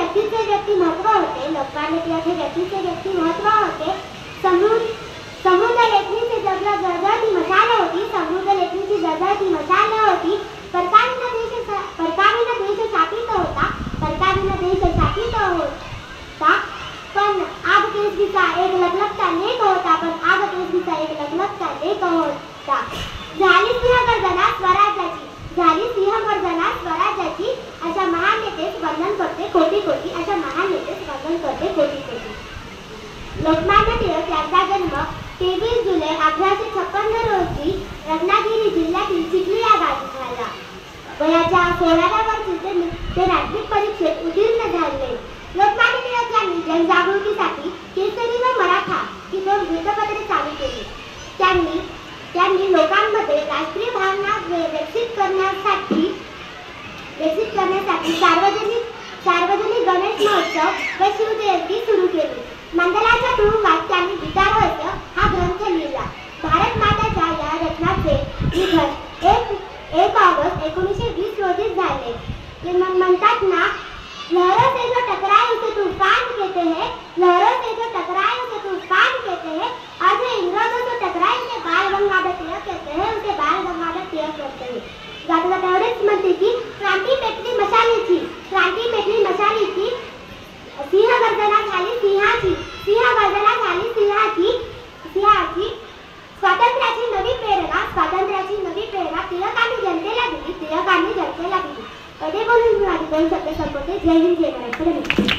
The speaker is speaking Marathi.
व्यक्तीचे व्यक्तिमत्व होते. लोकमान्य टिळक हे व्यक्तीचे व्यक्तिमत्व होते. समृद्ध लेखणीची जळजळती मशाल होती. समृद्ध लेखणीची जळजळती मशाल होती. परकाविना देश शापित होता. परकाविना देश शापित होता. पण आग केसरीचा एक लखलखता लेख होता. पण आग केसरीचा एक लखलखता लेख होता. झाली सिंहगर्जना स्वराज्याची. झाली सिंहगर्जना स्वराज्याची. अशा महान नेतेस वंदन करते कोटी कोटी. अशा महान नेतेस वंदन करते कोटी कोटी. लोकमान्य टिळक यांचा जन्म 23 जुलै 1856 रोजी रत्नागिरी जिल्ह्यातील चिखली या गावी झाला. वयाच्या 16व्या वर्षी ते राजकीय परीक्षेत उत्तीर्ण झाले. लोकमान्य टिळक यांनी जनजागृतीसाठी केसरी व मराठा ही 2 वृत्तपत्रे चालू केली. त्यांनी लोकांमध्ये राष्ट्रीय भावना विकसित करण्यासाठी सार्वजनिक गणेश महोत्सव व शिवजयंती सुरू केली. मंडलाच्या तुरुंगात त्यांनी गीतारहस्य हा ग्रंथ लिहिला. भारत माताच्या या रत्नाचे निधन 1 ऑगस्ट 1920 रोजी झाले. ते म्हणतात ना, लहरों से जो टकराए उसे तूफान कहते हैं. लहरों से जो टकराए उसे तूफान कहते हैं. आज इंग्रजों से टकराए उसे बाल गंगाधर तिलक कहते हैं. उसे बाल गंगाधर तिलक कहते हैं. जाता जाता एवढेच म्हणते की क्रांती पेटली मशालीची. क्रांती पेटली मशालीची. सिंहगर्जना झाली सिंहाची. सिंहगर्जना झाली सिंहाची. स्वातंत्र्याची नवी प्रेरणा टिळकांनी जनतेला दिली. कधी बोलून शब्द संपवते. जय हिंद जय महाराष्ट्र.